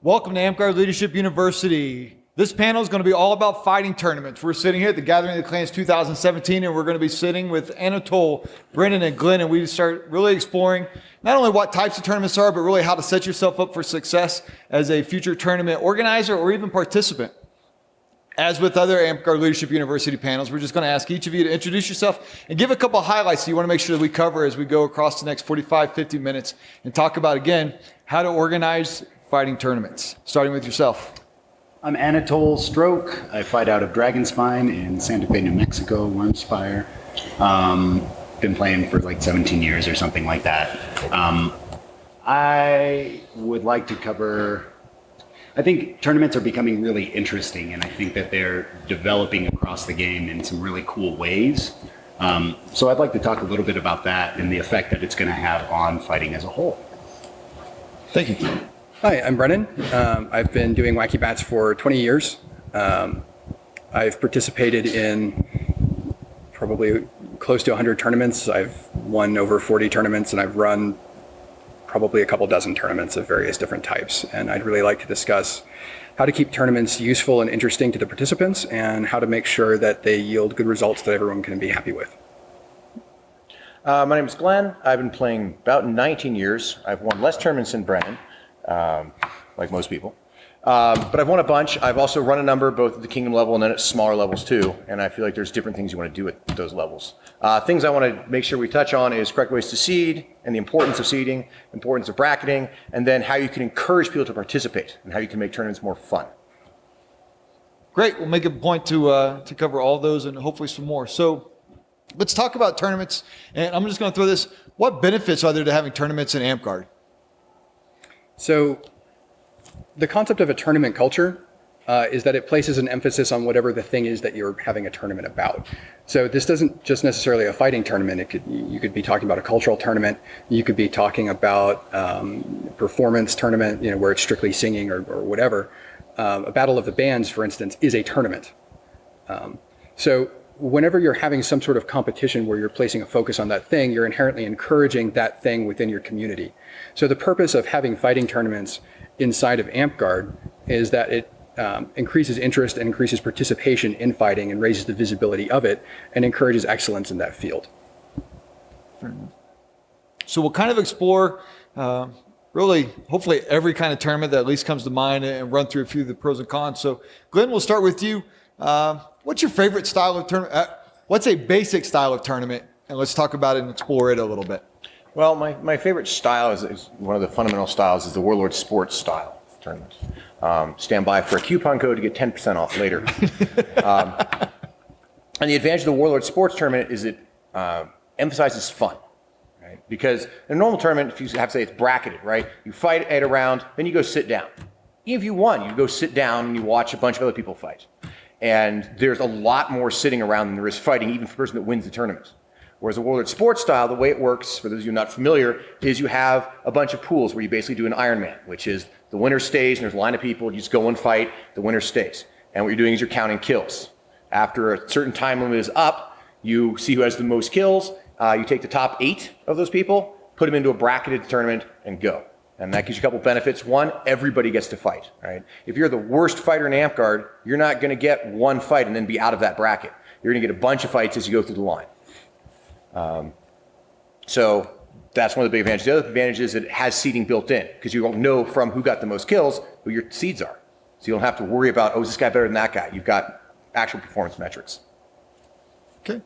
Welcome to Amtgard Leadership University. This panel is going to be all about fighting tournaments. We're sitting here at the Gathering of the Clans 2017, and we're going to be sitting with Anatole, Brennan, and Glen, and we start really exploring not only what types of tournaments are, but really how to set yourself up for success as a future tournament organizer or even participant. As with other Amtgard Leadership University panels, we're just going to ask each of you to introduce yourself and give a couple of highlights that you want to make sure that we cover as we go across the next 45, 50 minutes and talk about, again, how to organize fighting tournaments. Starting with yourself. I'm Anatole Stroke. I fight out of Dragonspine in Santa Fe, New Mexico, Wormspire. Been playing for like 17 years or something like that. I would like to cover, I think tournaments are becoming really interesting, and I think that they're developing across the game in some really cool ways. So I'd like to talk a little bit about that and the effect that it's going to have on fighting as a whole. Thank you. Hi, I'm Brennan. I've been doing Wacky Bats for 20 years. I've participated in probably close to 100 tournaments. I've won over 40 tournaments, and I've run probably a couple dozen tournaments of various different types. And I'd really like to discuss how to keep tournaments useful and interesting to the participants and how to make sure that they yield good results that everyone can be happy with. My name is Glen. I've been playing about 19 years. I've won less tournaments than Brennan, like most people. But I've won a bunch. I've also run a number both at the kingdom level and then at smaller levels too. And I feel like there's different things you want to do at those levels. Things I want to make sure we touch on is correct ways to seed and the importance of seeding, importance of bracketing, and then how you can encourage people to participate and how you can make tournaments more fun. Great. We'll make a point to cover all those and hopefully some more. So let's talk about tournaments. And I'm just going to throw this. What benefits are there to having tournaments in Amtgard? So the concept of a tournament culture is that it places an emphasis on whatever the thing is that you're having a tournament about. So this doesn't just necessarily a fighting tournament. You could be talking about a cultural tournament. You could be talking about performance tournament, where it's strictly singing or whatever. A battle of the bands, for instance, is a tournament. So whenever you're having some sort of competition where you're placing a focus on that thing, you're inherently encouraging that thing within your community. So the purpose of having fighting tournaments inside of Amtgard is that it increases interest and increases participation in fighting and raises the visibility of it and encourages excellence in that field. So we'll kind of explore really, hopefully every kind of tournament that at least comes to mind and run through a few of the pros and cons. So Glenn, we'll start with you. What's your favorite style of tournament? What's a basic style of tournament? And let's talk about it and explore it a little bit. Well, my favorite style is one of the fundamental styles is the Warlord Sports style tournament. Stand by for a coupon code to get 10% off later. And the advantage of the Warlord Sports tournament is it emphasizes fun. Right? Because in a normal tournament, if you have to say it's bracketed, right? You fight at a round, then you go sit down. Even if you won, you go sit down and you watch a bunch of other people fight. And there's a lot more sitting around than there is fighting, even for the person that wins the tournament. Whereas the Warlord Sports style, the way it works, for those of you not familiar, is you have a bunch of pools where you basically do an Ironman, which is the winner stays, and there's a line of people, you just go and fight, the winner stays. And what you're doing is you're counting kills. After a certain time limit is up, you see who has the most kills, you take the top 8 of those people, put them into a bracketed tournament, and go. And that gives you a couple benefits. One, everybody gets to fight, right? If you're the worst fighter in Amtgard, you're not going to get one fight and then be out of that bracket. You're going to get a bunch of fights as you go through the line. So that's one of the big advantages. The other advantage is that it has seeding built in because you don't know from who got the most kills who your seeds are. So you don't have to worry about, oh, is this guy better than that guy? You've got actual performance metrics. Okay.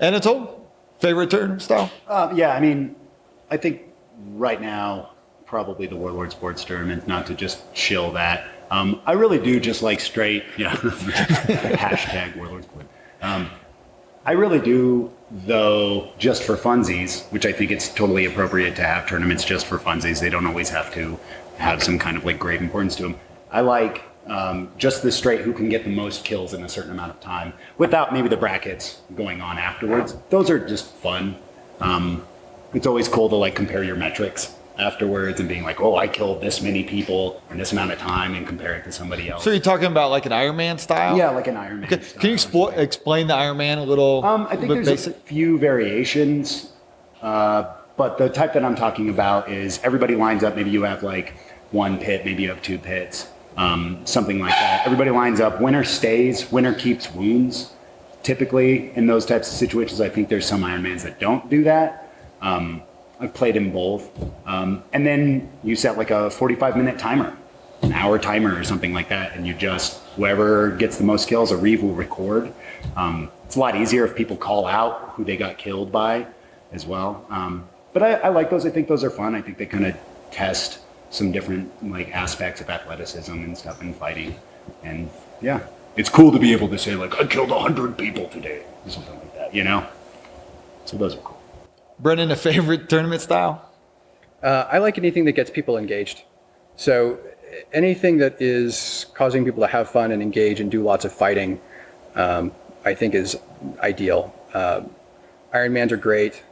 Anatole, favorite tournament style? Yeah, I mean, I think right now, probably the Warlord Sports tournament, not to just chill that. I really do just like straight, hashtag Warlord Sports. I really do, though, just for funsies, which I think it's totally appropriate to have tournaments just for funsies. They don't always have to have some kind of like grave importance to them. I like just the straight who can get the most kills in a certain amount of time without maybe the brackets going on afterwards. Those are just fun. It's always cool to like compare your metrics afterwards and being like, oh, I killed this many people in this amount of time and compare it to somebody else. So you're talking about like an Ironman style? Yeah, like an Ironman Okay. style. Can you explain the Ironman a little I think bit there's basic? a few variations, but the type that I'm talking about is everybody lines up. Maybe you have like one pit, maybe you have two pits, something like that. Everybody lines up. Winner stays. Winner keeps wounds. Typically, in those types of situations, I think there's some Ironmans that don't do that. I've played in both. And then you set like a 45-minute timer, an hour timer or something like that, and you just, whoever gets the most kills, a Reeve will record. It's a lot easier if people call out who they got killed by as well. But I like those. I think those are fun. I think they kind of test some different like aspects of athleticism and stuff in fighting. And yeah, it's cool to be able to say like, I killed 100 people today or something like that, you know? So those are cool. Brennan, a favorite tournament style? I like anything that gets people engaged. So anything that is causing people to have fun and engage and do lots of fighting, I think is ideal. Ironmans are great.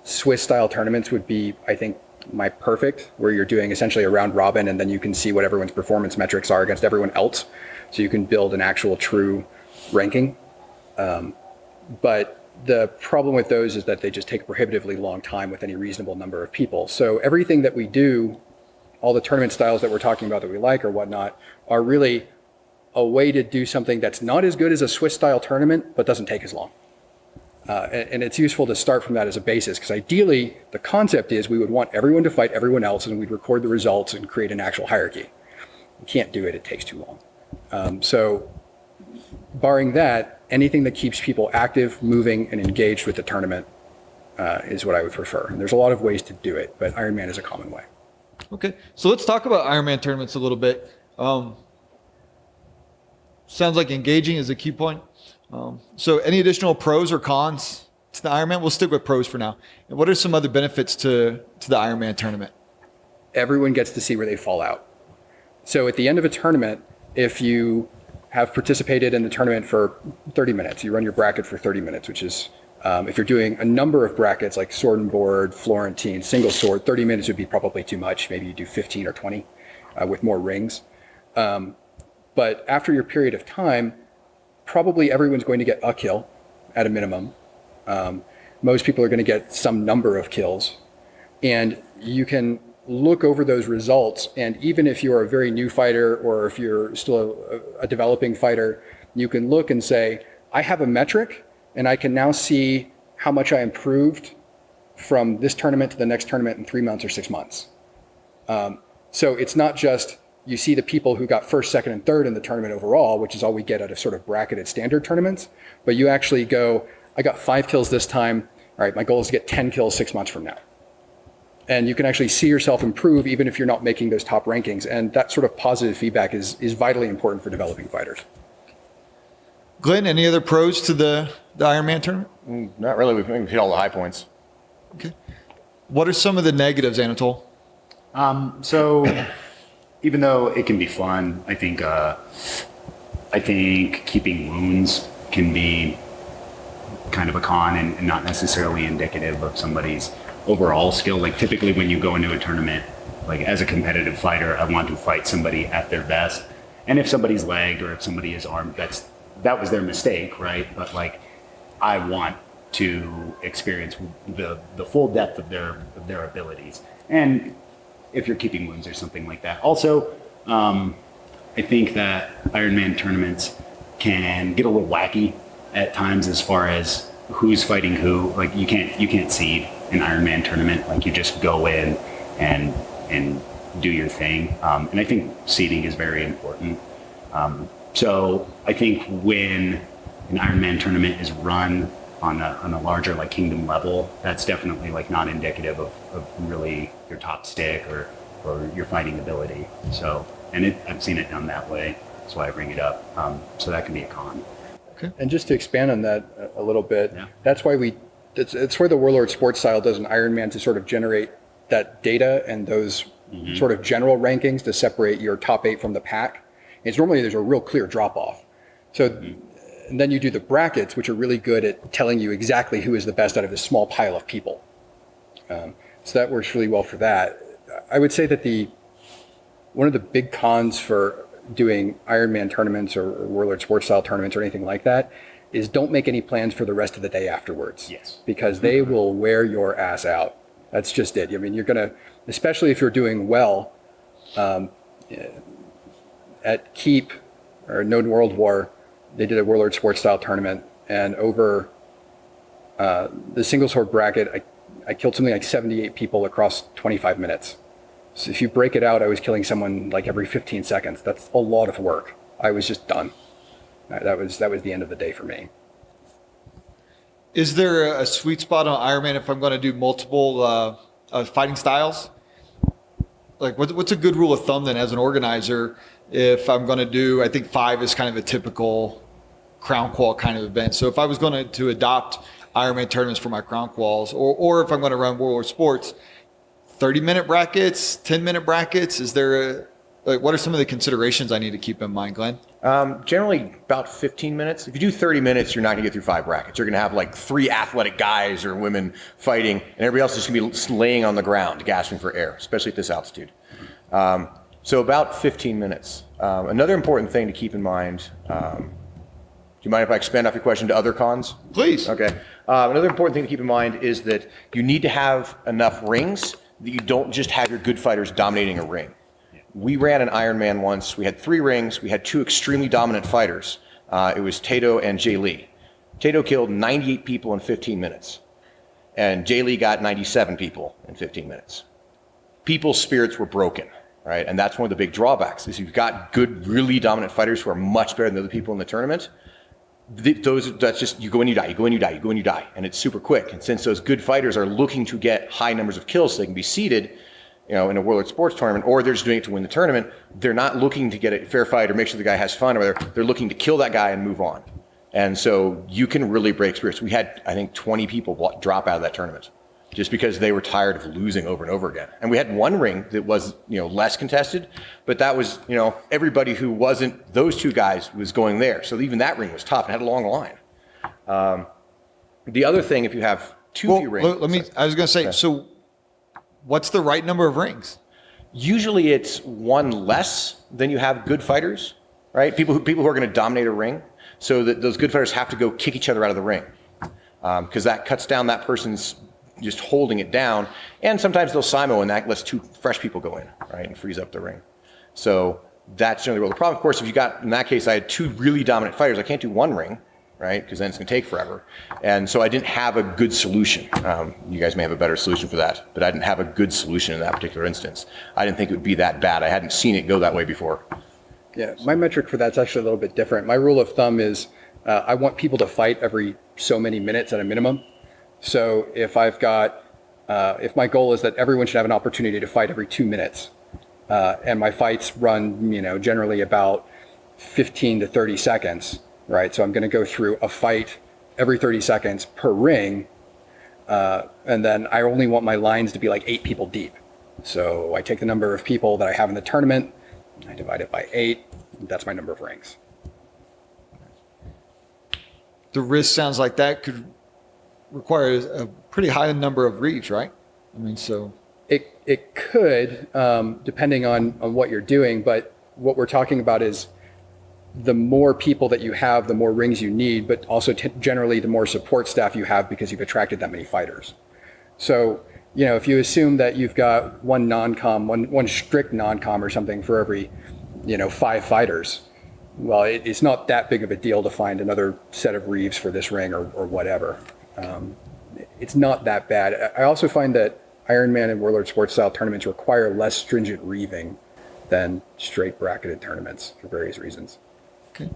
Swissstyle tournaments would be, I think, my perfect, where you're doing essentially a round robin and then you can see what everyone's performance metrics are against everyone else. So you can build an actual true ranking. But the problem with those is that they just take a prohibitively long time with any reasonable number of people. So everything that we do, all the tournament styles that we're talking about that we like or whatnot, are really a way to do something that's not as good as a Swissstyle tournament, but doesn't take as long. And it's useful to start from that as a basis, because ideally the concept is we would want everyone to fight everyone else and we'd record the results and create an actual hierarchy. You can't do it, it takes too long. So barring that, anything that keeps people active, moving, and engaged with the tournament is what I would prefer. And there's a lot of ways to do it, but Ironman is a common way. Okay, so let's talk about Ironman tournaments a little bit. Sounds like engaging is a key point. So any additional pros or cons to the Ironman? We'll stick with pros for now. And what are some other benefits to the Ironman tournament? Everyone gets to see where they fall out. So at the end of a tournament, if you have participated in the tournament for 30 minutes, you run your bracket for 30 minutes, which is, if you're doing a number of brackets like sword and board, Florentine, single sword, 30 minutes would be probably too much. Maybe you do 15 or 20 with more rings. But after your period of time, probably everyone's going to get a kill at a minimum. Most people are going to get some number of kills. And you can look over those results, and even if you're a very new fighter or if you're still a developing fighter, you can look and say, I have a metric and I can now see how much I improved from this tournament to the next tournament in 3 months or 6 months. So it's not just you see the people who got first, second, and third in the tournament overall, which is all we get out of sort of bracketed standard tournaments, but you actually go, I got 5 kills this time. All right, my goal is to get 10 kills 6 months from now. And you can actually see yourself improve even if you're not making those top rankings. And that sort of positive feedback is vitally important for developing fighters. Glenn, any other pros to the Ironman tournament? Not really. We've hit all the high points. Okay. What are some of the negatives, Anatole? So even though it can be fun, I think keeping wounds can be kind of a con and not necessarily indicative of somebody's overall skill. Like typically when you go into a tournament, like as a competitive fighter, I want to fight somebody at their best. And if somebody's lagged or if somebody is armed, that was their mistake, right? But like I want to experience the full depth of their abilities. And if you're keeping wounds or something like that. Also, I think that Ironman tournaments can get a little wacky at times as far as who's fighting who. Like you can't seed an Ironman tournament. Like you just go in and do your thing. And I think seeding is very important. So I think when an Ironman tournament is run on a larger like kingdom level, that's definitely like not indicative of really your top stick or your fighting ability. So, and I've seen it done that way. That's why I bring it up. So that can be a con. Okay. And just to expand on that a little bit, Yeah. that's why it's where the Warlord Sports style does an Ironman to sort of generate that data and those sort of general rankings to separate your top 8 from the pack. It's normally there's a real clear drop off. So, and then you do the brackets, which are really good at telling you exactly who is the best out of this small pile of people. So that works really well for that. I would say that one of the big cons for doing Ironman tournaments or Warlord Sports style tournaments or anything like that is don't make any plans for the rest of the day afterwards. Yes. Because they will wear your ass out. That's just it. I mean, you're going to especially if you're doing well. At Keep, or Known World War, they did a Warlord Sports style tournament, and over the single sword bracket, I killed something like 78 people across 25 minutes. So if you break it out, I was killing someone like every 15 seconds. That's a lot of work. I was just done. That was the end of the day for me. Is there a sweet spot on Ironman if I'm going to do multiple fighting styles? Like, what's a good rule of thumb then as an organizer if I'm going to do, I think 5 is kind of a typical crown qual kind of event. So if I was going to adopt Ironman tournaments for my crown quals, or if I'm going to run Warlord Sports, 30-minute brackets, 10-minute brackets, is there what are some of the considerations I need to keep in mind, Glenn? Generally about 15 minutes. If you do 30 minutes, you're not going to get through 5 brackets. You're going to have like 3 athletic guys or women fighting, and everybody else is going to be laying on the ground, gasping for air, especially at this altitude. So about 15 minutes. Another important thing to keep in mind, do you mind if I expand off your question to other cons? Please. Okay. Another important thing to keep in mind is that you need to have enough rings that you don't just have your good fighters dominating a ring. We ran an Ironman once. We had 3 rings. We had 2 extremely dominant fighters. It was Tato and Jay Lee. Tato killed 98 people in 15 minutes. And Jay Lee got 97 people in 15 minutes. People's spirits were broken, right? And that's one of the big drawbacks is you've got good, really dominant fighters who are much better than the other people in the tournament. That's just, you go in, you die, you go in, you die, you go in, you die. And it's super quick. And since those good fighters are looking to get high numbers of kills so they can be seeded, in a Warlord Sports tournament, or they're just doing it to win the tournament, they're not looking to get a fair fight or make sure the guy has fun, or they're looking to kill that guy and move on. And so you can really break spirits. We had, I think, 20 people drop out of that tournament just because they were tired of losing over and over again. And we had one ring that was, less contested, but that was, everybody who wasn't those 2 guys was going there. So even that ring was tough and had a long line. The other thing, if you have too few rings. I was going to say, so what's the right number of rings? Usually it's 1 less than you have good fighters, right? People who are going to dominate a ring, so that those good fighters have to go kick each other out of the ring, because that cuts down that person's just holding it down. And sometimes they'll simo, and that lets 2 fresh people go in, right, and freeze up the ring. So that's generally the problem. Of course, if you got, in that case, I had 2 really dominant fighters. I can't do 1 ring, right? Because then it's going to take forever. And so I didn't have a good solution. You guys may have a better solution for that, but I didn't have a good solution in that particular instance. I didn't think it would be that bad. I hadn't seen it go that way before. Yeah, my metric for that's actually a little bit different. My rule of thumb is I want people to fight every so many minutes at a minimum. So if I've got, if my goal is that everyone should have an opportunity to fight every 2 minutes, and my fights run, generally about 15 to 30 seconds, right? So I'm going to go through a fight every 30 seconds per ring. And then I only want my lines to be like 8 people deep. So I take the number of people that I have in the tournament, I divide it by 8. That's my number of rings. The risk sounds like that could require a pretty high number of reads, right? I mean, so. It could, depending on what you're doing, but what we're talking about is the more people that you have, the more rings you need, but also generally the more support staff you have because you've attracted that many fighters. So, if you assume that you've got one non-com, one strict non-com or something for every, 5 fighters, well, it's not that big of a deal to find another set of Reeves for this ring or whatever. It's not that bad. I also find that Ironman and Warlord Sports style tournaments require less stringent Reeving than straight bracketed tournaments for various reasons. Okay.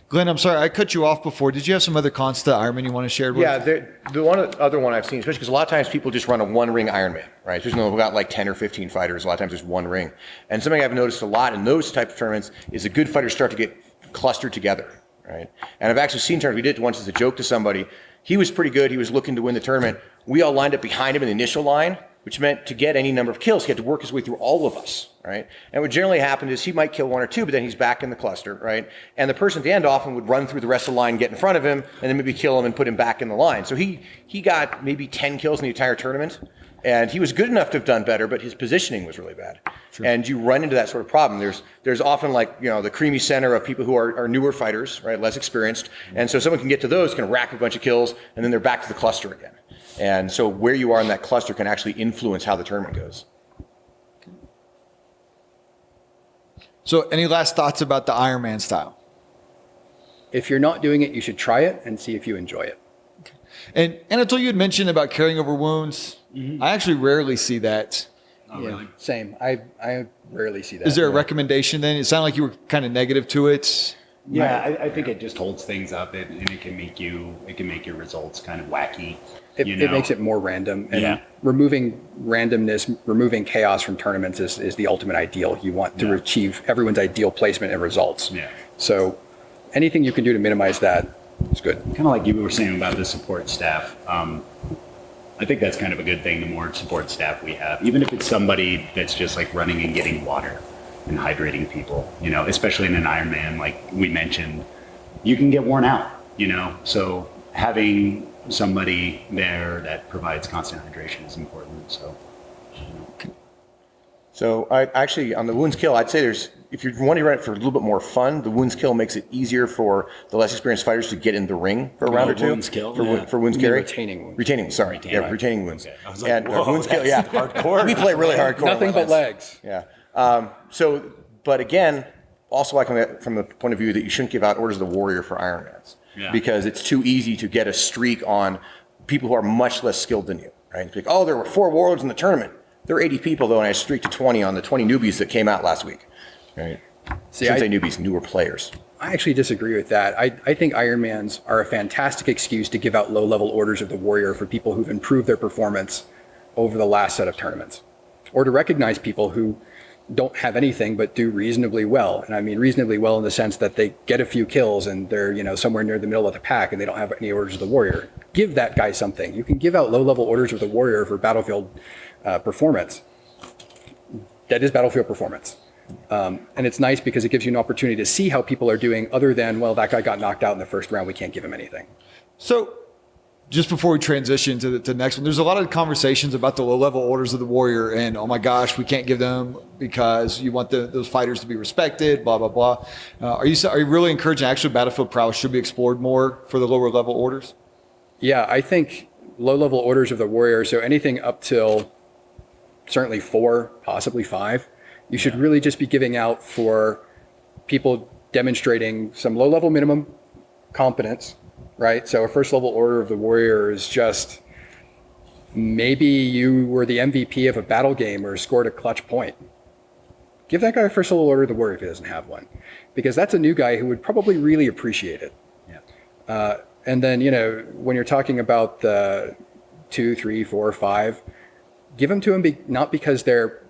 Glenn, I'm sorry, I cut you off before. Did you have some other cons to Ironman you want to share with us? Yeah, the other one I've seen, especially because a lot of times people just run a 1-ring Ironman, right? Especially when we've got like 10 or 15 fighters, a lot of times there's 1 ring. And something I've noticed a lot in those types of tournaments is the good fighters start to get clustered together, right? And I've actually seen tournaments, we did it once as a joke to somebody. He was pretty good, he was looking to win the tournament. We all lined up behind him in the initial line, which meant to get any number of kills, he had to work his way through all of us, right? And what generally happened is he might kill 1 or 2, but then he's back in the cluster, right? And the person at the end often would run through the rest of the line, get in front of him, and then maybe kill him and put him back in the line. So he got maybe 10 kills in the entire tournament, and he was good enough to have done better, but his positioning was really bad. Sure. And you run into that sort of problem. There's often like, the creamy center of people who are newer fighters, right, less experienced, and so someone can get to those, can rack a bunch of kills, and then they're back to the cluster again. And so where you are in that cluster can actually influence how the tournament goes. So any last thoughts about the Ironman style? If you're not doing it, you should try it and see if you enjoy it. And Anatole, you had mentioned about carrying over wounds. I actually rarely see that. Oh, really? Same. I rarely see that. Is there a recommendation then? It sounded like you were kind of negative to it. Yeah, I think it just holds things up, and it can make your results kind of wacky. It makes it more random. And Yeah. removing randomness, removing chaos from tournaments is the ultimate ideal. You want to achieve everyone's ideal placement and results. Yeah. So anything you can do to minimize that is good. Kind of like you were saying about the support staff. I think that's kind of a good thing. The more support staff we have, even if it's somebody that's just like running and getting water and hydrating people, especially in an Ironman, like we mentioned, you can get worn out, so having somebody there that provides constant hydration is important. So I actually, on the wounds kill, I'd say if you want to run it for a little bit more fun, the wounds kill makes it easier for the less experienced fighters to get in the ring for a round or two. Wounds kill? For wounds carry. Retaining wounds. Retaining, sorry. Yeah, retaining wounds. Okay. I was like, and whoa, wounds kill, that's yeah. hardcore. We play really hardcore. Nothing but legs. Yeah. But again, also I come at from the point of view that you shouldn't give out orders of the warrior for Ironmans. Yeah. Because it's too easy to get a streak on people who are much less skilled than you, right? It's like, oh, there were 4 warlords in the tournament. There were 80 people, though, and I streaked to 20 on the 20 newbies that came out last week, right? Shouldn't say newbies, newer players. I actually disagree with that. I think Ironmans are a fantastic excuse to give out low-level orders of the warrior for people who've improved their performance over the last set of tournaments, or to recognize people who don't have anything but do reasonably well. And I mean reasonably well in the sense that they get a few kills and they're somewhere near the middle of the pack and they don't have any orders of the warrior. Give that guy something. You can give out low-level orders of the warrior for battlefield performance. That is battlefield performance. And it's nice because it gives you an opportunity to see how people are doing other than, well, that guy got knocked out in the first round, we can't give him anything. So just before we transition to the next one, there's a lot of conversations about the low-level orders of the warrior and, oh my gosh, we can't give them because you want those fighters to be respected, blah, blah, blah. Are you really encouraging actual battlefield prowess should be explored more for the lower-level orders? Yeah, I think low-level orders of the warrior, so anything up till certainly 4, possibly 5, you should really just be giving out for people demonstrating some low-level minimum competence, right? So a first level order of the warrior is just maybe you were the MVP of a battle game or scored a clutch point. Give that guy a first level order of the warrior if he doesn't have one, because that's a new guy who would probably really appreciate it. Yeah. And then, when you're talking about the 2, 3, 4, 5, give them to them not because they're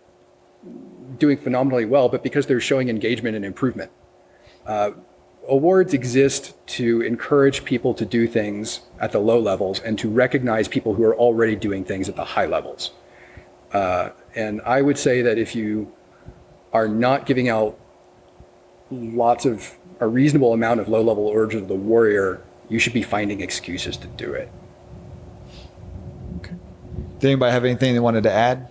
doing phenomenally well, but because they're showing engagement and improvement. Awards exist to encourage people to do things at the low levels and to recognize people who are already doing things at the high levels. And I would say that if you are not giving out a reasonable amount of low-level orders of the warrior, you should be finding excuses to do it. Okay. Did anybody have anything they wanted to add?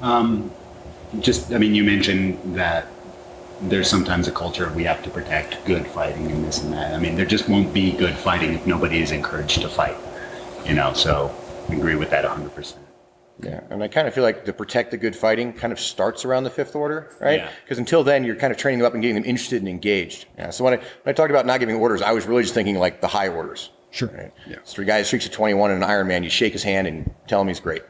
You mentioned that there's sometimes a culture of we have to protect good fighting and this and that. I mean, there just won't be good fighting if nobody is encouraged to fight, so I agree with that 100%. Yeah, and I kind of feel like to protect the good fighting kind of starts around the 5th order, right? Yeah. Because until then, you're kind of training them up and getting them interested and engaged. Yeah. So when I talked about not giving orders, I was really just thinking like the high orders. Sure. Right? Yeah. So a guy streaks at 21 in an Ironman, you shake his hand and tell him he's great.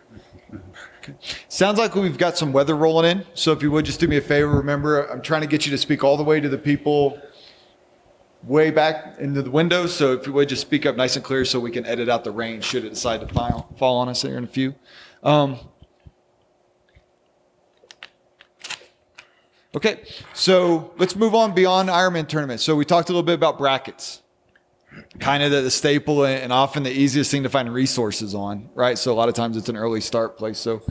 Okay. Sounds like we've got some weather rolling in. So if you would just do me a favor, remember, I'm trying to get you to speak all the way to the people way back into the windows. So if you would just speak up nice and clear so we can edit out the rain should it decide to fall on us here in a few. Okay, so let's move on beyond Ironman tournament. So we talked a little bit about brackets, kind of the staple and often the easiest thing to find resources on, right? So a lot of times it's an early start place. So,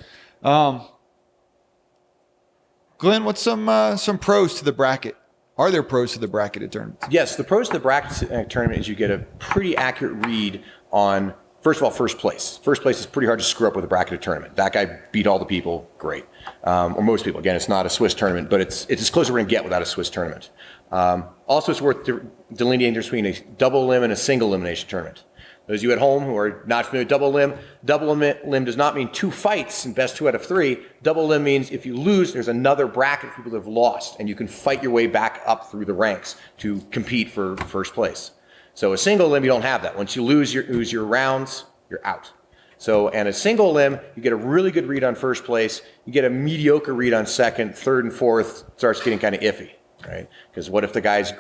Glenn, what's some pros to the bracket? Are there pros to the bracketed tournament? Yes, the pros to the bracket tournament is you get a pretty accurate read on, first of all, first place. First place is pretty hard to screw up with a bracketed tournament. That guy beat all the people, great. Or most people. Again, it's not a Swiss tournament, but it's as close as we're going to get without a Swiss tournament. Also, it's worth delineating between a double elim and a single elimination tournament. Those of you at home who are not familiar with double limb does not mean 2 fights and best 2 out of 3. Double limb means if you lose, there's another bracket of people that have lost, and you can fight your way back up through the ranks to compete for first place. So a single limb, you don't have that. Once you lose your rounds, you're out. So, and a single limb, you get a really good read on first place, you get a mediocre read on second, third and fourth starts getting kind of iffy, right? Because what if the guys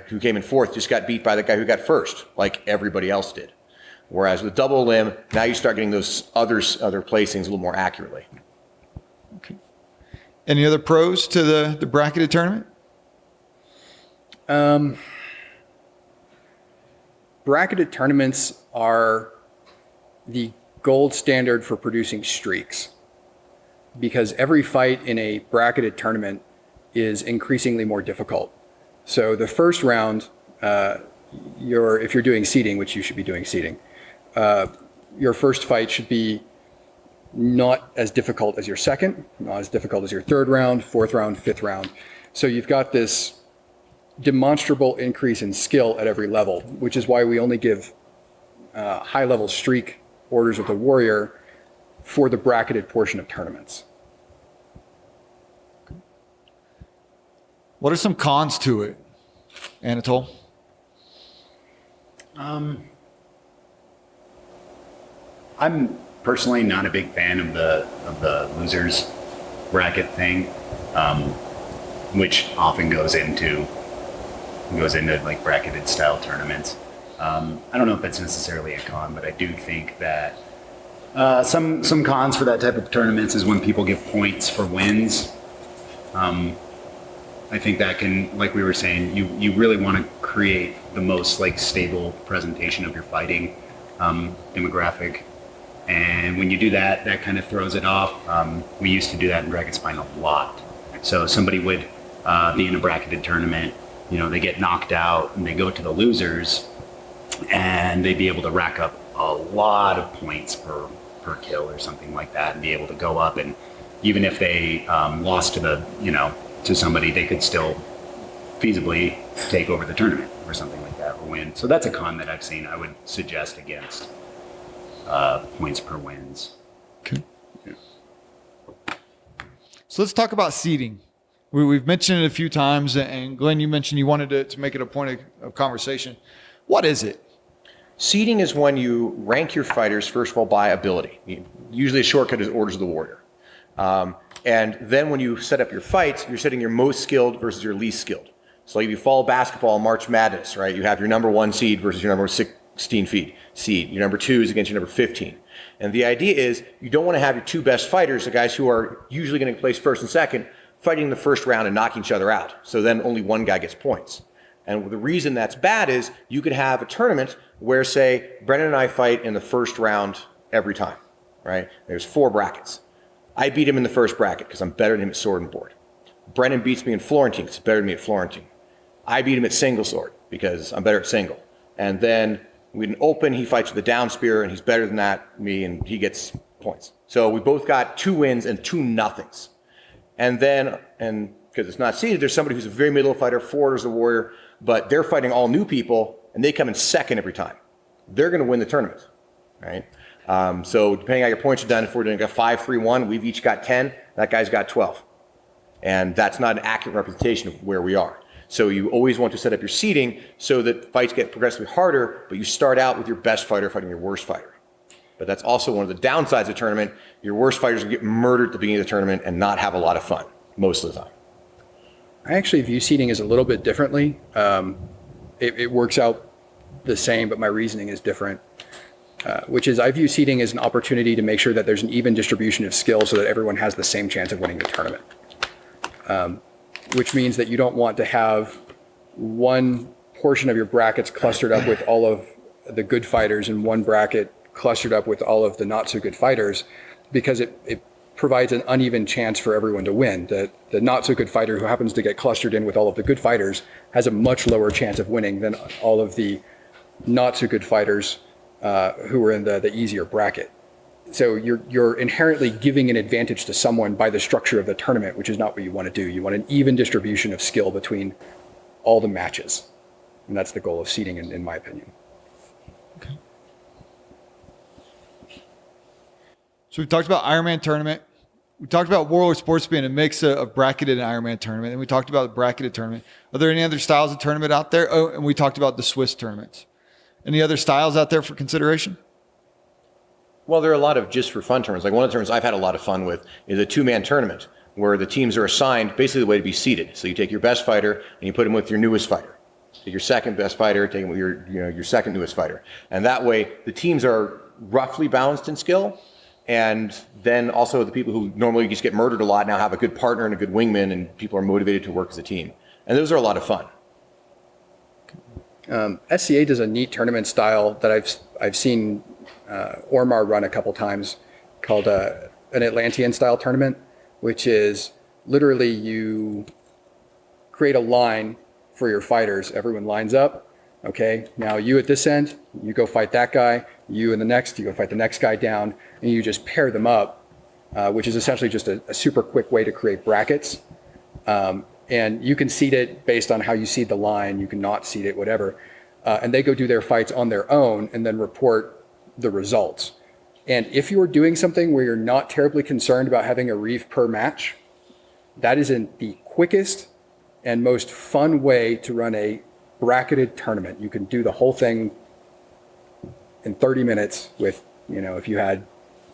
who came in fourth just got beat by the guy who got first, like everybody else did? Whereas with double limb, now you start getting those other placings a little more accurately. Okay. Any other pros to the bracketed tournament? Bracketed tournaments are the gold standard for producing streaks, because every fight in a bracketed tournament is increasingly more difficult. So the first round, if you're doing seeding, which you should be doing seeding, your first fight should be not as difficult as your second, not as difficult as your third round, fourth round, fifth round. So you've got this demonstrable increase in skill at every level, which is why we only give high-level streak orders with the warrior for the bracketed portion of tournaments. What are some cons to it, Anatole? I'm personally not a big fan of the losers bracket thing, which often goes into like bracketed style tournaments. I don't know if that's necessarily a con, but I do think that some cons for that type of tournaments is when people give points for wins. I think that can, like we were saying, you really want to create the most like stable presentation of your fighting demographic. And when you do that, that kind of throws it off. We used to do that in bracket spine a lot. So somebody would be in a bracketed tournament, they get knocked out and they go to the losers, and they'd be able to rack up a lot of points per kill or something like that, and be able to go up. And even if they lost to somebody, they could still feasibly take over the tournament or something like that, or win. So that's a con that I've seen. I would suggest against points per wins. Okay. Yeah. So let's talk about seeding. We've mentioned it a few times, and Glenn, you mentioned you wanted to make it a point of conversation. What is it? Seeding is when you rank your fighters, first of all, by ability. Usually a shortcut is orders of the warrior. And then when you set up your fights, you're setting your most skilled versus your least skilled. So like if you follow basketball, March Madness, right? You have your number 1 seed versus your number 16 seed. Your number 2 is against your number 15. And the idea is you don't want to have your 2 best fighters, the guys who are usually going to place first and second, fighting in the first round and knocking each other out. So then only one guy gets points. And the reason that's bad is you could have a tournament where, say, Brennan and I fight in the first round every time, right? There's 4 brackets. I beat him in the first bracket because I'm better than him at sword and board. Brennan beats me in Florentine because he's better than me at Florentine. I beat him at single sword because I'm better at single. And then we open, he fights with a down spear and he's better than me, and he gets points. So we both got 2 wins and 2 nothings. And then, and because it's not seeded, there's somebody who's a very middle fighter, 4 is a warrior, but they're fighting all new people and they come in second every time. They're going to win the tournament, right? So depending on how your points are done, if we're doing a 5-3-1, we've each got 10, that guy's got 12. And that's not an accurate representation of where we are. So you always want to set up your seeding so that fights get progressively harder, but you start out with your best fighter fighting your worst fighter. But that's also one of the downsides of the tournament. Your worst fighters will get murdered at the beginning of the tournament and not have a lot of fun most of the time. I actually view seeding as a little bit differently. It works out the same, but my reasoning is different, which is I view seeding as an opportunity to make sure that there's an even distribution of skill so that everyone has the same chance of winning the tournament. Which means that you don't want to have one portion of your brackets clustered up with all of the good fighters and one bracket clustered up with all of the not so good fighters, because it provides an uneven chance for everyone to win. The not so good fighter who happens to get clustered in with all of the good fighters has a much lower chance of winning than all of the not so good fighters who are in the easier bracket. So you're inherently giving an advantage to someone by the structure of the tournament, which is not what you want to do. You want an even distribution of skill between all the matches. And that's the goal of seeding, in my opinion. Okay. So we talked about Ironman tournament. We talked about Warlord Sports being a mix of bracketed and Ironman tournament. And we talked about the bracketed tournament. Are there any other styles of tournament out there? Oh, and we talked about the Swiss tournaments. Any other styles out there for consideration? Well, there are a lot of just for fun tournaments. Like one of the tournaments I've had a lot of fun with is a 2-man tournament where the teams are assigned basically the way to be seated. So you take your best fighter and you put him with your newest fighter. Take your second best fighter, take him with your second newest fighter. And that way the teams are roughly balanced in skill. And then also the people who normally just get murdered a lot now have a good partner and a good wingman, and people are motivated to work as a team. And those are a lot of fun. SCA does a neat tournament style that I've seen Ormar run a couple times called an Atlantean style tournament, which is literally you create a line for your fighters. Everyone lines up. Okay, now you at this end, you go fight that guy. You in the next, you go fight the next guy down, and you just pair them up, which is essentially just a super quick way to create brackets. And you can seed it based on how you seed the line. You can not seed it, whatever. And they go do their fights on their own and then report the results. And if you're doing something where you're not terribly concerned about having a reeve per match, that is the quickest and most fun way to run a bracketed tournament. You can do the whole thing in 30 minutes with, if you had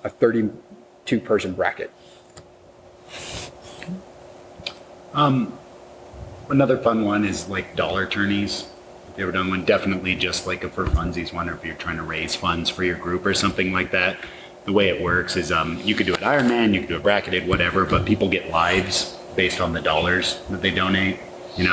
a 32-person bracket. Another fun one is like dollar tourneys. If you ever done one, definitely just like a for funsies one, or if you're trying to raise funds for your group or something like that. The way it works is you could do it Ironman, you could do it bracketed, whatever, but people get lives based on the dollars that they donate,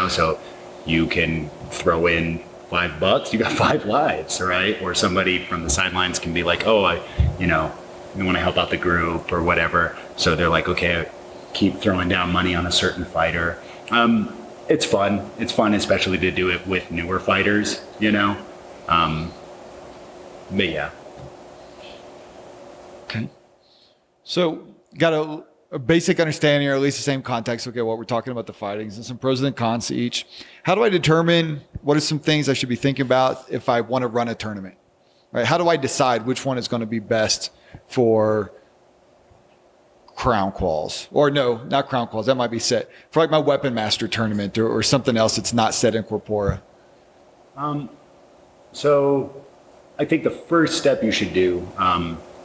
so you can throw in $5, you got 5 lives, right? Or somebody from the sidelines can be like, oh, we want to help out the group or whatever. So they're like, okay, keep throwing down money on a certain fighter. It's fun. It's fun, especially to do it with newer fighters, but yeah. Okay. So got a basic understanding, or at least the same context, okay, what we're talking about the fightings and some pros and cons to each. How do I determine what are some things I should be thinking about if I want to run a tournament? Right? How do I decide which one is going to be best for crown quals? Or no, not crown quals, that might be set. For like my weapon master tournament or something else that's not set in corpora. So I think the first step you should do,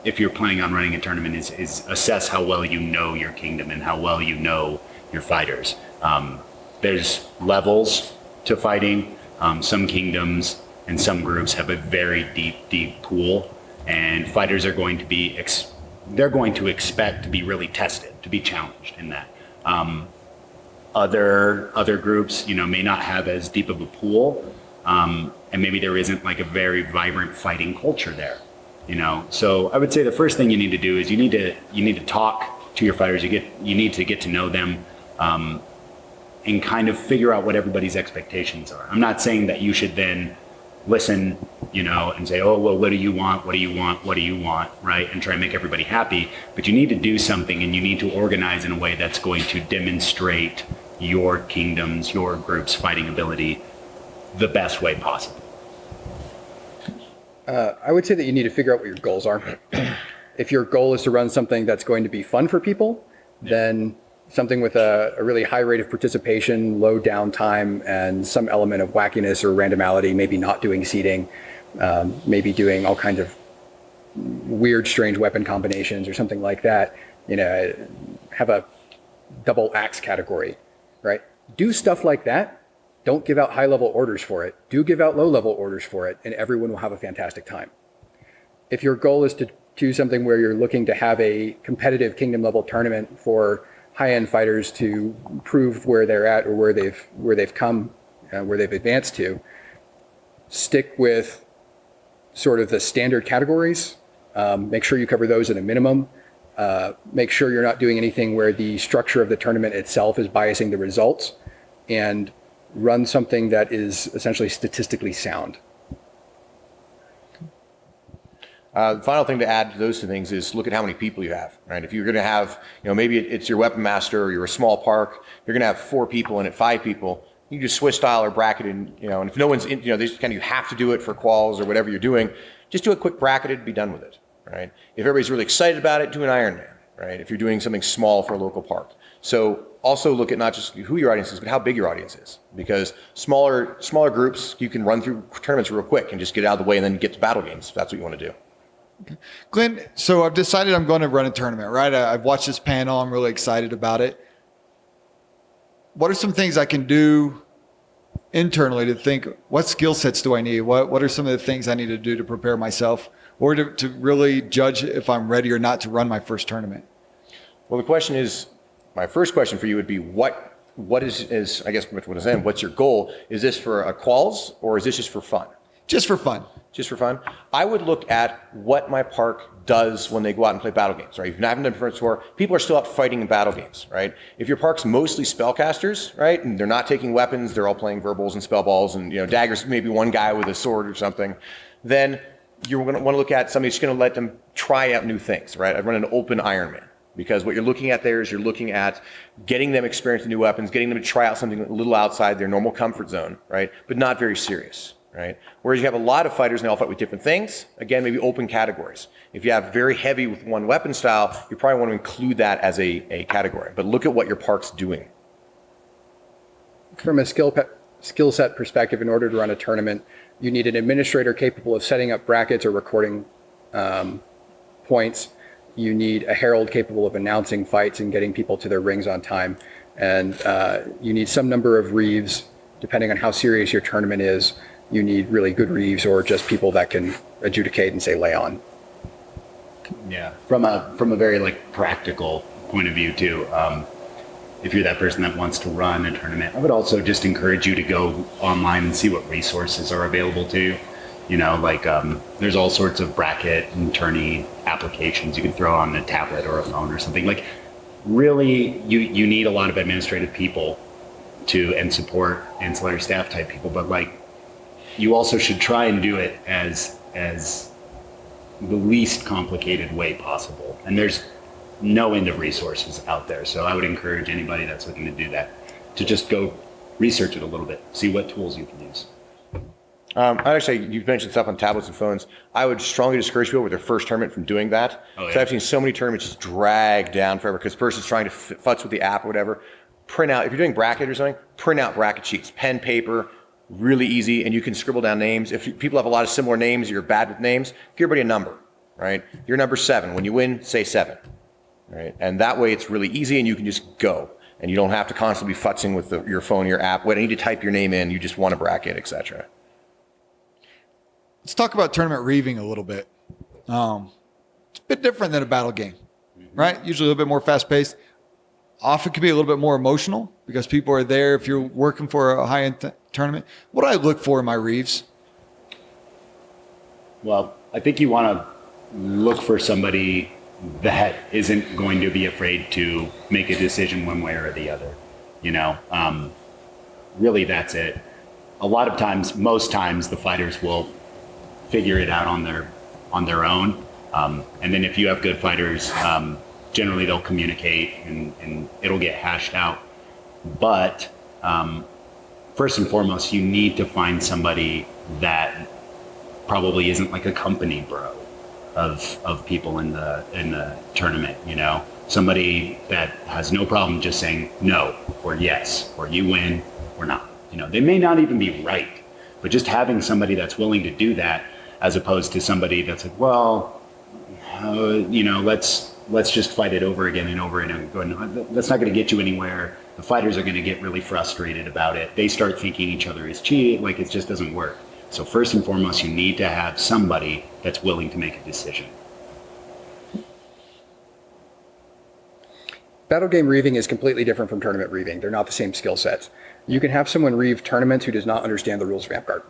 if you're planning on running a tournament, is assess how well you know your kingdom and how well you know your fighters. There's levels to fighting. Some kingdoms and some groups have a very deep pool, and fighters are going to be they're going to expect to be really tested, to be challenged in that. Other groups, may not have as deep of a pool, and maybe there isn't like a very vibrant fighting culture there. So I would say the first thing you need to do is you need to talk to your fighters. You need to get to know them, and kind of figure out what everybody's expectations are. I'm not saying that you should then listen, and say, oh, well, what do you want? What do you want? What do you want? Right? And try and make everybody happy. But you need to do something, and you need to organize in a way that's going to demonstrate your kingdom's, your group's fighting ability the best way possible. I would say that you need to figure out what your goals are. If your goal is to run something that's going to be fun for people, then something with a really high rate of participation, low downtime, and some element of wackiness or randomality, maybe not doing seeding, maybe doing all kinds of weird, strange weapon combinations or something like that, have a double axe category, right? Do stuff like that. Don't give out high-level orders for it. Do give out low-level orders for it, and everyone will have a fantastic time. If your goal is to do something where you're looking to have a competitive kingdom-level tournament for high-end fighters to prove where they're at or where they've come, where they've advanced to, stick with sort of the standard categories. Make sure you cover those at a minimum. Make sure you're not doing anything where the structure of the tournament itself is biasing the results, and run something that is essentially statistically sound. The final thing to add to those two things is look at how many people you have, right? If you're going to have, maybe it's your weapon master or you're a small park, you're going to have 4 people in it, 5 people. You just Swissstyle or bracketed, and if no one's in, they just you have to do it for quals or whatever you're doing, just do a quick bracketed, be done with it. right? If everybody's really excited about it, do an Ironman, right? If you're doing something small for a local park. So also look at not just who your audience is, but how big your audience is. Because smaller groups, you can run through tournaments real quick and just get out of the way and then get to battle games. If that's what you want to do. Glenn, so I've decided I'm going to run a tournament, right? I've watched this panel. I'm really excited about it. What are some things I can do internally to think, what skill sets do I need? What are some of the things I need to do to prepare myself or to really judge if I'm ready or not to run my first tournament? Well, the question is, my first question for you would be, what is I guess what I'm saying, what's your goal? Is this for a quals or is this just for fun? Just for fun. Just for fun. I would look at what my park does when they go out and play battle games, right? If you haven't done it before, people are still out fighting in battle games, right? If your park's mostly spellcasters, right, and they're not taking weapons, they're all playing verbals and spell balls and daggers, maybe one guy with a sword or something, then you're going to want to look at somebody who's going to let them try out new things, right? I'd run an open Ironman. Because what you're looking at there is you're looking at getting them experience with new weapons, getting them to try out something a little outside their normal comfort zone, right? But not very serious, right? Whereas you have a lot of fighters and they all fight with different things. Again, maybe open categories. If you have very heavy with one weapon style, you probably want to include that as a category. But look at what your park's doing. From a skill set perspective, in order to run a tournament, you need an administrator capable of setting up brackets or recording points. You need a herald capable of announcing fights and getting people to their rings on time. And you need some number of reeves, depending on how serious your tournament is. You need really good reeves or just people that can adjudicate and say lay on. Yeah, from a very practical point of view too. If you're that person that wants to run a tournament, I would also just encourage you to go online and see what resources are available to you. There's all sorts of bracket and tourney applications you can throw on a tablet or a phone or something. Really, you need a lot of administrative people and support ancillary staff type people, but you also should try and do it as the least complicated way possible. And there's no end of resources out there. So I would encourage anybody that's looking to do that to just go research it a little bit, see what tools you can use. You've mentioned stuff on tablets and phones. I would strongly discourage people with their first tournament from doing that. Oh, yeah. So I've seen so many tournaments just drag down forever because the person's trying to futz with the app or whatever. Print out, if you're doing bracket or something, print out bracket sheets, pen, paper, really easy, and you can scribble down names. If people have a lot of similar names, you're bad with names, give everybody a number, right? You're number 7. When you win, say 7, right? And that way it's really easy and you can just go. And you don't have to constantly be futzing with your phone, your app. When I need to type your name in, you just want a bracket, etc. Let's talk about tournament reeving a little bit. It's a bit different than a battle game, right? Usually a little bit more fast-paced. Often can be a little bit more emotional because people are there if you're working for a high-end tournament. What do I look for in my reeves? Well, I think you want to look for somebody that isn't going to be afraid to make a decision one way or the other. Really, that's it. A lot of times, most times, the fighters will figure it out on their own. And then if you have good fighters, generally they'll communicate and it'll get hashed out. But first and foremost, you need to find somebody that probably isn't like a company bro of people in the tournament, somebody that has no problem just saying no or yes, or you win or not. They may not even be right, but just having somebody that's willing to do that as opposed to somebody that's like, well, let's just fight it over again and over and over. That's not going to get you anywhere. The fighters are going to get really frustrated about it. They start thinking each other is cheating, it just doesn't work. So first and foremost, you need to have somebody that's willing to make a decision. Battle game reeving is completely different from tournament reeving. They're not the same skill sets. You can have someone reeve tournaments who does not understand the rules of Amtgard.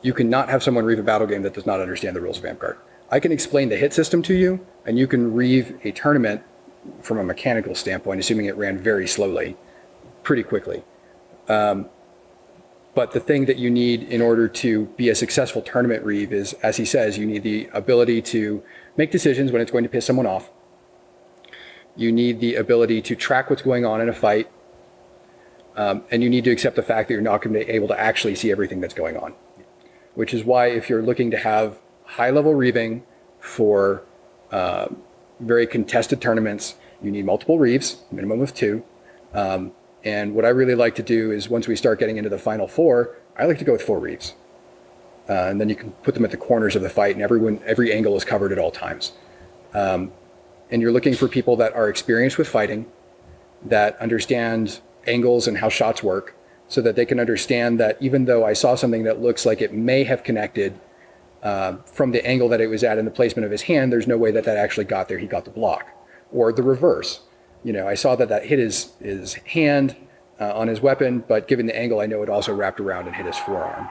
You cannot have someone reeve a battle game that does not understand the rules of Amtgard. I can explain the hit system to you, and you can reeve a tournament from a mechanical standpoint, assuming it ran very slowly, pretty quickly. But the thing that you need in order to be a successful tournament reeve is, as he says, you need the ability to make decisions when it's going to piss someone off. You need the ability to track what's going on in a fight. And you need to accept the fact that you're not going to be able to actually see everything that's going on. Which is why if you're looking to have high-level reeving for very contested tournaments, you need multiple reeves, minimum of 2. And what I really like to do is once we start getting into the final 4, I like to go with 4 reeves. And then you can put them at the corners of the fight, and every angle is covered at all times. And you're looking for people that are experienced with fighting, that understand angles and how shots work, so that they can understand that even though I saw something that looks like it may have connected from the angle that it was at in the placement of his hand, there's no way that actually got there. He got the block. Or the reverse. I saw that hit his hand on his weapon, but given the angle, I know it also wrapped around and hit his forearm.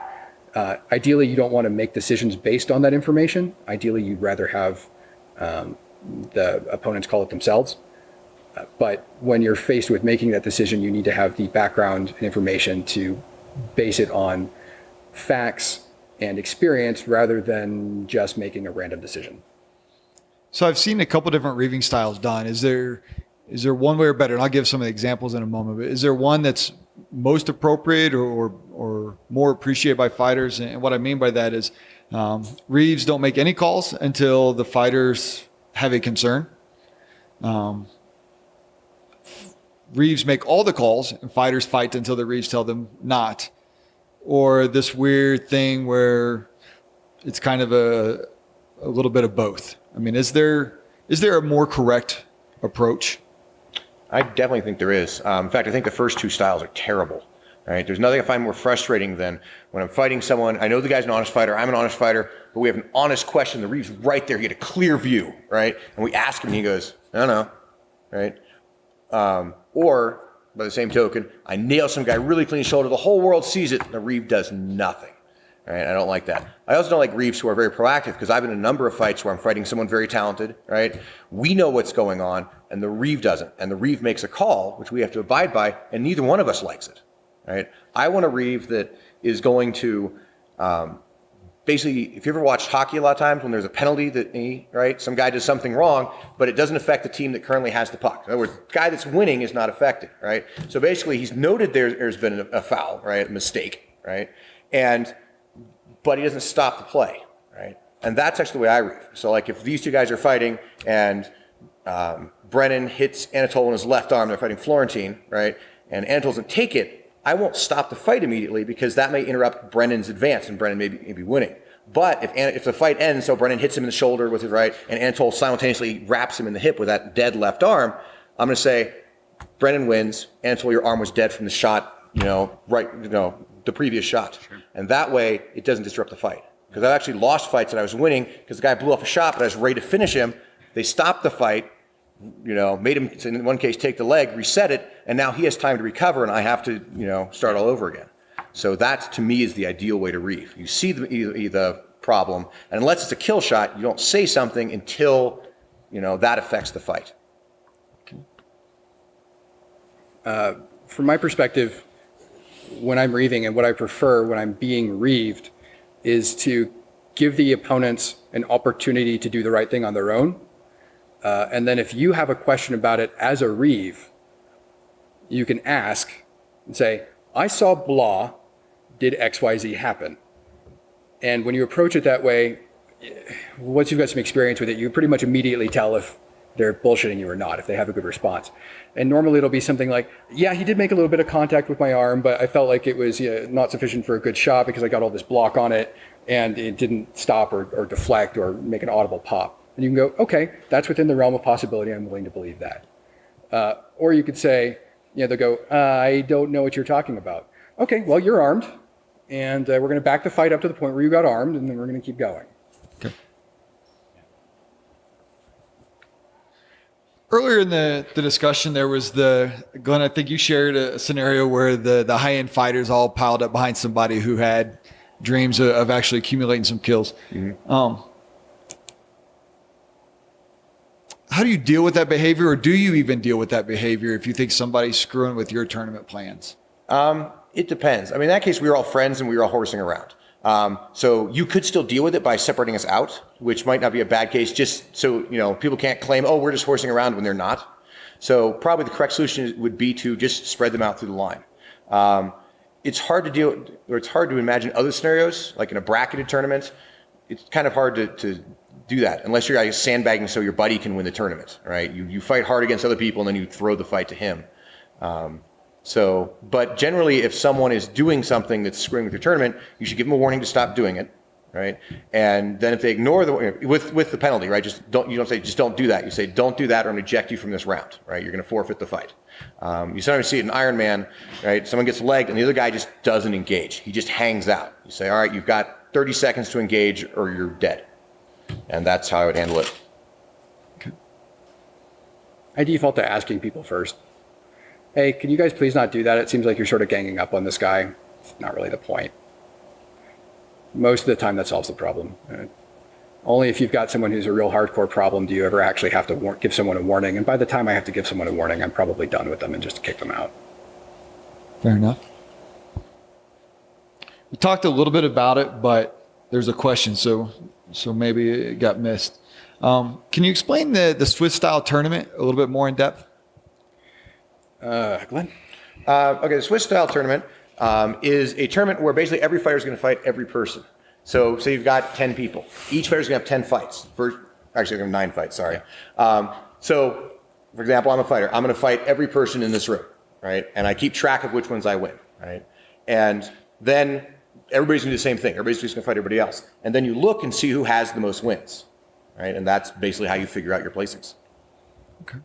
Ideally, you don't want to make decisions based on that information. Ideally, you'd rather have the opponents call it themselves. But when you're faced with making that decision, you need to have the background and information to base it on facts and experience rather than just making a random decision. So I've seen a couple different reeving styles done. Is there one way or better? And I'll give some of the examples in a moment, but is there one that's most appropriate or more appreciated by fighters? And what I mean by that is reeves don't make any calls until the fighters have a concern. Reeves make all the calls and fighters fight until the reeves tell them not. Or this weird thing where it's kind of a little bit of both. I mean, is there a more correct approach? I definitely think there is. In fact, I think the first 2 styles are terrible. Right? There's nothing I find more frustrating than when I'm fighting someone. I know the guy's an honest fighter. I'm an honest fighter, but we have an honest question. The reeves right there. You get a clear view, right? And we ask him, and he goes, "I don't know," right? Or by the same token, I nail some guy really clean shoulder. The whole world sees it. And the reeve does nothing. Right? I don't like that. I also don't like reeves who are very proactive, because I've been in a number of fights where I'm fighting someone very talented, right? We know what's going on, and the reeve doesn't. And the reeve makes a call, which we have to abide by, and neither one of us likes it, right? I want a reeve that is going to basically, if you ever watched hockey a lot of times when there's a penalty right, some guy does something wrong, but it doesn't affect the team that currently has the puck. In other words, the guy that's winning is not affected, right? So basically, he's noted there's been a foul, right, a mistake, right? But he doesn't stop the play, right? And that's actually the way I reeve. So like if these 2 guys are fighting and Brennan hits Anatole in his left arm, they're fighting Florentine, right? And Anatole doesn't take it, I won't stop the fight immediately, because that may interrupt Brennan's advance and Brennan may be winning. But if the fight ends, so Brennan hits him in the shoulder with his right and Anatole simultaneously wraps him in the hip with that dead left arm, I'm going to say, Brennan wins. Anatole, your arm was dead from the shot, the previous shot. Sure. And that way, it doesn't disrupt the fight. Because I've actually lost fights that I was winning because the guy blew off a shot, but I was ready to finish him. They stopped the fight, made him, in one case, take the leg, reset it, and now he has time to recover, and I have to, start all over again. So that, to me, is the ideal way to reeve. You see the problem, and unless it's a kill shot, you don't say something until, that affects the fight. From my perspective, when I'm reeving, and what I prefer when I'm being reeved, is to give the opponents an opportunity to do the right thing on their own. And then if you have a question about it as a reeve, you can ask and say, I saw blah, did XYZ happen? And when you approach it that way, once you've got some experience with it, you pretty much immediately tell if they're bullshitting you or not, if they have a good response. And normally it'll be something like, yeah, he did make a little bit of contact with my arm, but I felt like it was not sufficient for a good shot because I got all this block on it and it didn't stop or deflect or make an audible pop. And you can go, okay, that's within the realm of possibility. I'm willing to believe that. Or you could say, they'll go, I don't know what you're talking about. Okay, well, you're armed, and we're going to back the fight up to the point where you got armed, and then we're going to keep going. Okay. Earlier in the discussion, there was Glenn, I think you shared a scenario where the high-end fighters all piled up behind somebody who had dreams of actually accumulating some kills. Mm-hmm. How do you deal with that behavior, or do you even deal with that behavior if you think somebody's screwing with your tournament plans? It depends. I mean, in that case, we were all friends and we were all horsing around. So you could still deal with it by separating us out, which might not be a bad case, just so people can't claim, oh, we're just horsing around when they're not. So probably the correct solution would be to just spread them out through the line. It's hard to imagine other scenarios, like in a bracketed tournament. It's kind of hard to do that unless you're guys sandbagging so your buddy can win the tournament, right? You fight hard against other people and then you throw the fight to him. But generally, if someone is doing something that's screwing with your tournament, you should give them a warning to stop doing it, right? And then if they ignore with the penalty, right? You don't say just don't do that. You say don't do that or I'm going to eject you from this round, right? You're going to forfeit the fight. You sometimes see it in Ironman, right? Someone gets legged and the other guy just doesn't engage. He just hangs out. You say, all right, you've got 30 seconds to engage or you're dead. And that's how I would handle it. Okay. I default to asking people first. Hey, can you guys please not do that? It seems like you're sort of ganging up on this guy. It's not really the point. Most of the time that solves the problem. Only if you've got someone who's a real hardcore problem do you ever actually have to give someone a warning. And by the time I have to give someone a warning, I'm probably done with them and just kick them out. Fair enough. We talked a little bit about it, but there's a question, so maybe it got missed. Can you explain the Swissstyle Tournament a little bit more in depth? Glenn? Okay, the Swissstyle Tournament is a tournament where basically every fighter is going to fight every person. So say you've got 10 people. Each fighter is going to have 10 fights. Actually, 9 fights, sorry. So, for example, I'm a fighter. I'm going to fight every person in this room, right? And I keep track of which ones I win, right? And then everybody's going to do the same thing. Everybody's just going to fight everybody else. And then you look and see who has the most wins, right? And that's basically how you figure out your placings. Okay.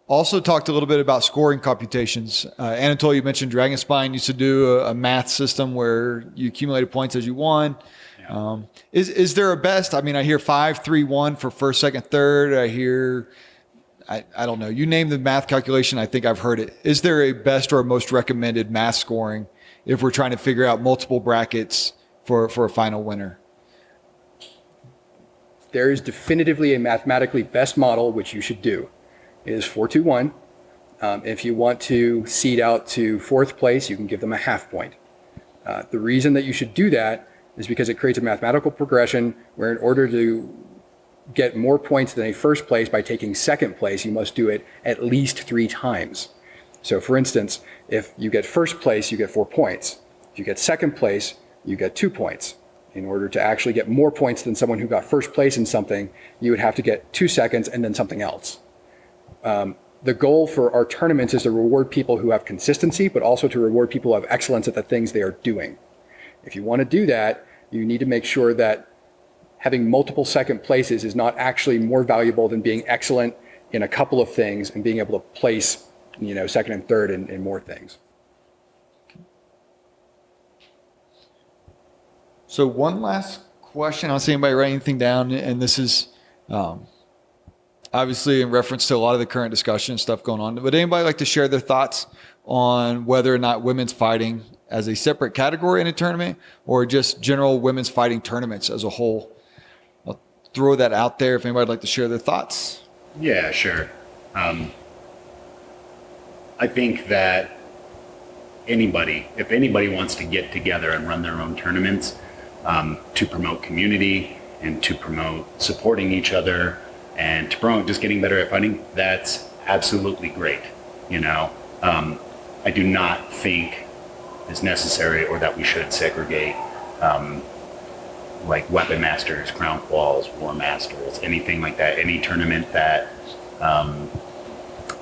Also talked a little bit about scoring computations. Anatole, you mentioned Dragon Spine used to do a math system where you accumulated points as you won. Yeah. Is there a best? I mean, I hear 5, 3, 1 for first, second, third. I hear, I don't know. You name the math calculation. I think I've heard it. Is there a best or a most recommended math scoring if we're trying to figure out multiple brackets for a final winner? There is definitively a mathematically best model, which you should do. It is 4-2-1. If you want to seed out to 4th place, you can give them a half point. The reason that you should do that is because it creates a mathematical progression where in order to get more points than a first place by taking second place, you must do it at least 3 times. So for instance, if you get first place, you get 4 points. If you get second place, you get 2 points. In order to actually get more points than someone who got first place in something, you would have to get 2 seconds and then something else. The goal for our tournaments is to reward people who have consistency, but also to reward people who have excellence at the things they are doing. If you want to do that, you need to make sure that having multiple second places is not actually more valuable than being excellent in a couple of things and being able to place, second and third in more things. So one last question. I don't see anybody write anything down, and this is obviously in reference to a lot of the current discussion and stuff going on. Would anybody like to share their thoughts on whether or not women's fighting as a separate category in a tournament or just general women's fighting tournaments as a whole? I'll throw that out there if anybody would like to share their thoughts. Yeah, sure. I think that if anybody wants to get together and run their own tournaments to promote community and to promote supporting each other and to promote just getting better at fighting, that's absolutely great. I do not think it's necessary or that we should segregate like weapon masters, crown quals, war masters, anything like that. Any tournament that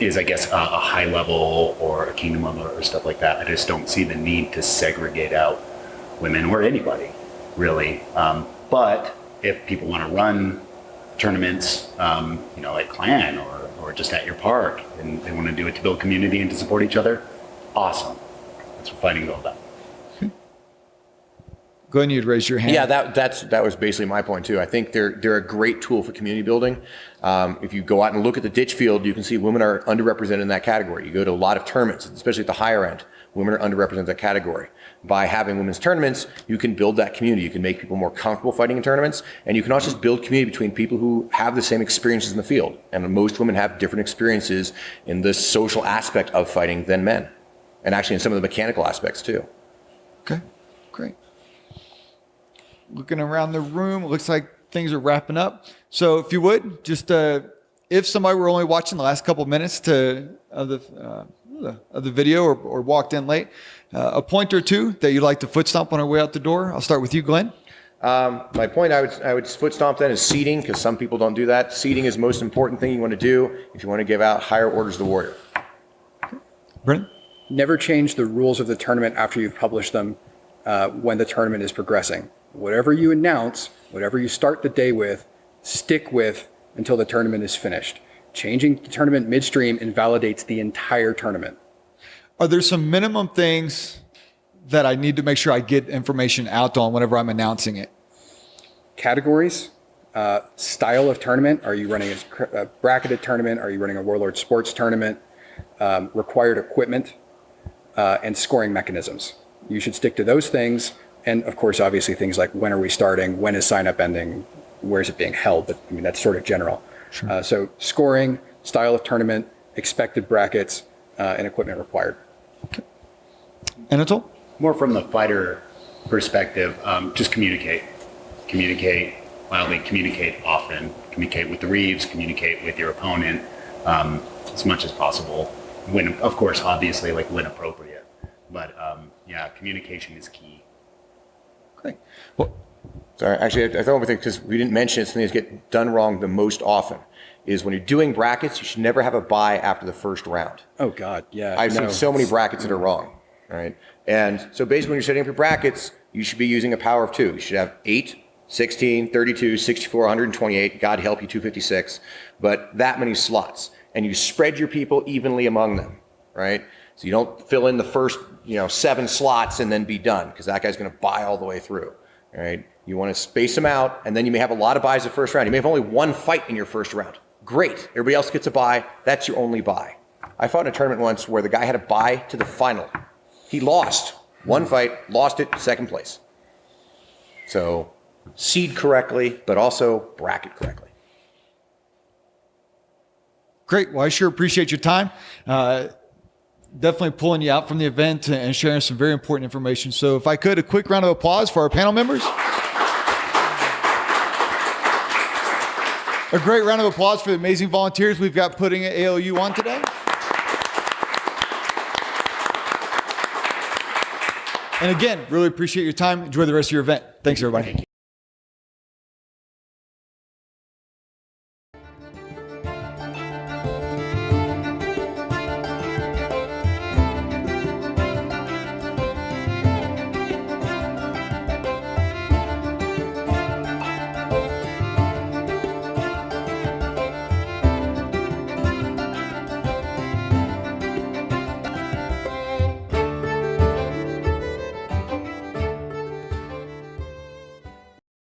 is, I guess, a high level or a kingdom level or stuff like that. I just don't see the need to segregate out women or anybody, really. But if people want to run tournaments, like Clan or just at your park, and they want to do it to build community and to support each other, awesome. That's what fighting is all about. Glenn, you'd raise your hand. Yeah, that was basically my point too. I think they're a great tool for community building. If you go out and look at the ditch field, you can see women are underrepresented in that category. You go to a lot of tournaments, especially at the higher end, women are underrepresented in that category. By having women's tournaments, you can build that community. You can make people more comfortable fighting in tournaments, and you can also just build community between people who have the same experiences in the field. And most women have different experiences in the social aspect of fighting than men, and actually in some of the mechanical aspects too. Okay, great. Looking around the room, it looks like things are wrapping up. So if you would, just if somebody were only watching the last couple of minutes of the video or walked in late, a point or two that you'd like to foot stomp on our way out the door. I'll start with you, Glenn. My point I would foot stomp then is seeding, because some people don't do that. Seeding is the most important thing you want to do if you want to give out higher orders of the warrior. Brennan? Never change the rules of the tournament after you've published them when the tournament is progressing. Whatever you announce, whatever you start the day with, stick with until the tournament is finished. Changing the tournament midstream invalidates the entire tournament. Are there some minimum things that I need to make sure I get information out on whenever I'm announcing it? Categories, style of tournament. Are you running a bracketed tournament? Are you running a Warlord Sports tournament? Required equipment, and scoring mechanisms. You should stick to those things. And of course, obviously things like when are we starting? When is sign up ending? Where is it being held? But I mean, that's sort of general. Sure. So scoring, style of tournament, expected brackets, and equipment required. Okay. Anatole? More from the fighter perspective, just communicate. Communicate loudly, communicate often, communicate with the Reeves, communicate with your opponent as much as possible. When, of course, obviously, like when appropriate. But yeah, communication is key. Great. Well, Sorry, actually, I thought because we didn't mention it, something that gets done wrong the most often is when you're doing brackets, you should never have a bye after the first round. Oh God, yeah. I've seen so many brackets that are wrong, right? And so basically when you're setting up your brackets, you should be using a power of 2. You should have 8, 16, 32, 64, 128, God help you, 256, but that many slots. And you spread your people evenly among them, right? So you don't fill in the first, 7 slots and then be done, because that guy's going to buy all the way through, all right? You want to space them out, and then you may have a lot of buys the first round. You may have only 1 fight in your first round. Great. Everybody else gets a buy. That's your only buy. I fought in a tournament once where the guy had a buy to the final. He lost 1 fight, lost it, second place. So seed correctly, but also bracket correctly. great. Well, I sure appreciate your time. Definitely pulling you out from the event and sharing some very important information. So if I could, a quick round of applause for our panel members. A great round of applause for the amazing volunteers we've got putting ALU on today. And again, really appreciate your time. Enjoy the rest of your event. Thanks, everybody.